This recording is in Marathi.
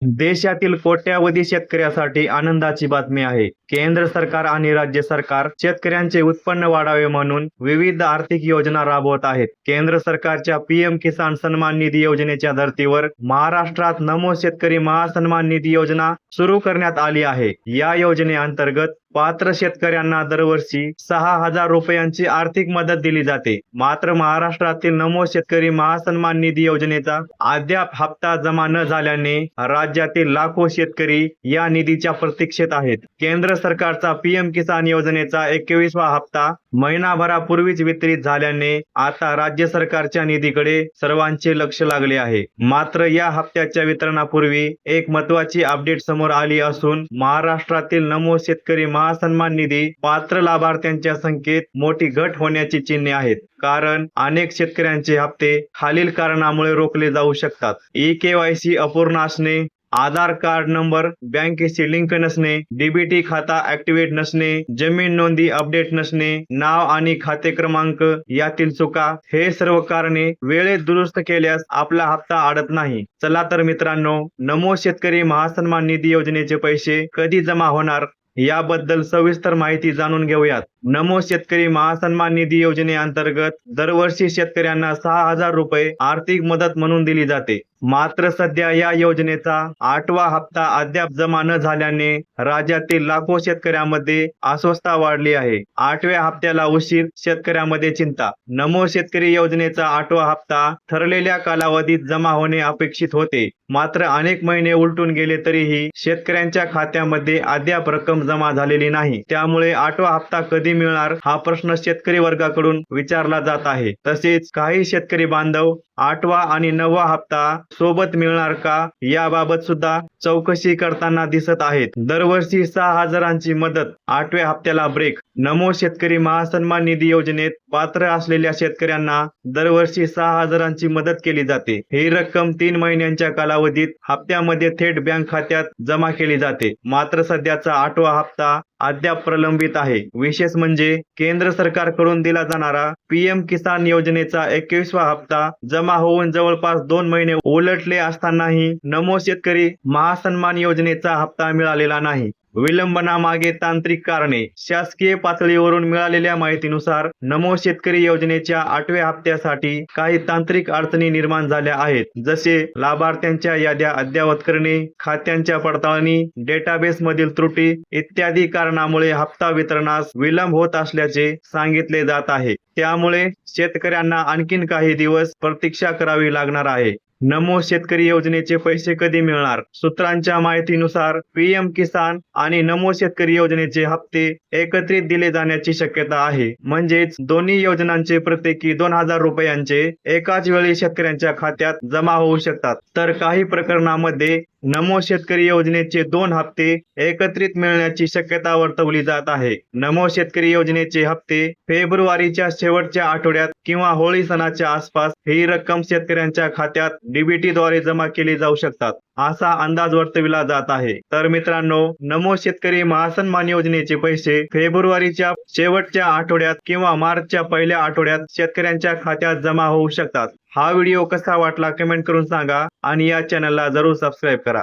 देशातील कोट्यावधी शेतकऱ्यासाठी आनंदाची बातमी आहे. केंद्र सरकार आणि राज्य सरकार शेतकऱ्यांचे उत्पन्न वाढावे म्हणून विविध आर्थिक योजना राबवत आहेत. केंद्र सरकारच्या पीएम किसान सन्मान निधी योजनेच्या धर्तीवर महाराष्ट्रात नमो शेतकरी महासन्मान निधी योजना सुरू करण्यात आली आहे. या योजनेअंतर्गत पात्र शेतकऱ्यांना दरवर्षी 6,000 रुपयांची आर्थिक मदत दिली जाते. मात्र महाराष्ट्रातील नमो शेतकरी महासन्मान निधी योजनेचा अद्याप हप्ता जमा न झाल्याने राज्यातील लाखो शेतकरी या निधीच्या प्रतीक्षेत आहेत. केंद्र सरकारचा पीएम किसान योजनेचा 21वा हप्ता महिनाभरापूर्वीच वितरित झाल्याने आता राज्य सरकारच्या निधीकडे सर्वांचे लक्ष लागले आहे. मात्र या हप्त्याच्या वितरणापूर्वी एक महत्त्वाची अपडेट समोर आली असून महाराष्ट्रातील नमो शेतकरी महासन्मान निधी पात्र लाभार्थ्यांच्या संख्येत मोठी घट होण्याची चिन्हे आहेत. कारण अनेक शेतकऱ्यांचे हप्ते खालील कारणामुळे रोखले जाऊ शकतात. ई-केवायसी अपूर्ण असणे, आधार कार्ड नंबर बँकेशी लिंक नसणे, डीबीटी खाता ऍक्टिव्हेट नसणे, जमीन नोंदी अपडेट नसणे, नाव आणि खाते क्रमांक यातील चुका, हे सर्व कारणे वेळेत दुरुस्त केल्यास आपला हप्ता अडत नाही. चला तर मित्रांनो, नमो शेतकरी महासन्मान निधी योजनेचे पैसे कधी जमा होणार याबद्दल सविस्तर माहिती जाणून घेऊयात. नमो शेतकरी महासन्मान निधी योजनेअंतर्गत दरवर्षी शेतकऱ्यांना 6,000 रुपये आर्थिक मदत म्हणून दिली जाते. मात्र सध्या या योजनेचा 8वा हप्ता अद्याप जमा न झाल्याने राज्यातील लाखो शेतकऱ्यांमध्ये अस्वस्थता वाढली आहे. 8व्या हप्त्याला उशीर, शेतकऱ्यांमध्ये चिंता. नमो शेतकरी योजनेचा 8वा हप्ता ठरलेल्या कालावधीत जमा होणे अपेक्षित होते. मात्र अनेक महिने उलटून गेले तरीही शेतकऱ्यांच्या खात्यामध्ये अद्याप रक्कम जमा झालेली नाही. त्यामुळे 8वा हप्ता कधी मिळणार हा प्रश्न शेतकरी वर्गाकडून विचारला जात आहे. तसेच काही शेतकरी बांधव 8वा आणि 9वा हप्ता सोबत मिळणार का याबाबत सुद्धा चौकशी करताना दिसत आहेत. दरवर्षी 6,000ची मदत, 8व्या हप्त्याला ब्रेक. नमो शेतकरी महासन्मान निधी योजनेत पात्र असलेल्या शेतकऱ्यांना दरवर्षी 6,000ची मदत केली जाते. ही रक्कम 3 महिन्यांच्या कालावधीत हप्त्यामध्ये थेट बँक खात्यात जमा केली जाते. मात्र सध्याचा 8वा हप्ता अद्याप प्रलंबित आहे. विशेष म्हणजे केंद्र सरकारकडून दिला जाणारा पीएम किसान योजनेचा 21वा हप्ता जमा होऊन जवळपास 2 महिने उलटले असतानाही नमो शेतकरी महासन्मान योजनेचा हप्ता मिळालेला नाही. विलंबनामागे तांत्रिक कारणे. शासकीय पातळीवरून मिळालेल्या माहितीनुसार नमो शेतकरी योजनेच्या 8व्या हप्त्यासाठी काही तांत्रिक अडचणी निर्माण झाल्या आहेत. जसे लाभार्थ्यांच्या याद्या अद्ययावत करणे, खात्यांच्या पडताळणी, डेटाबेस मधील त्रुटी इत्यादी कारणामुळे हप्ता वितरणास विलंब होत असल्याचे सांगितले जात आहे. त्यामुळे शेतकऱ्यांना आणखीन काही दिवस प्रतीक्षा करावी लागणार आहे. नमो शेतकरी योजनेचे पैसे कधी मिळणार? सूत्रांच्या माहितीनुसार पीएम किसान आणि नमो शेतकरी योजनेचे हप्ते एकत्रित दिले जाण्याची शक्यता आहे. म्हणजेच दोन्ही योजनांचे प्रत्येकी 2,000 रुपयांचे एकाच वेळी शेतकऱ्यांच्या खात्यात जमा होऊ शकतात. तर काही प्रकरणांमध्ये नमो शेतकरी योजनेचे 2 हप्ते एकत्रित मिळण्याची शक्यता वर्तवली जात आहे. नमो शेतकरी योजनेचे हप्ते फेब्रुवारीच्या शेवटच्या आठवड्यात किंवा होळी सणाच्या आसपास ही रक्कम शेतकऱ्यांच्या खात्यात डीबीटी द्वारे जमा केली जाऊ शकतात, असा अंदाज वर्तविला जात आहे. तर मित्रांनो, नमो शेतकरी महासन्मान योजनेचे पैसे फेब्रुवारीच्या शेवटच्या आठवड्यात किंवा मार्चच्या पहिल्या आठवड्यात शेतकऱ्यांच्या खात्यात जमा होऊ शकतात. हा व्हिडिओ कसा वाटला कमेंट करून सांगा आणि या चॅनलला जरूर सबस्क्राईब करा.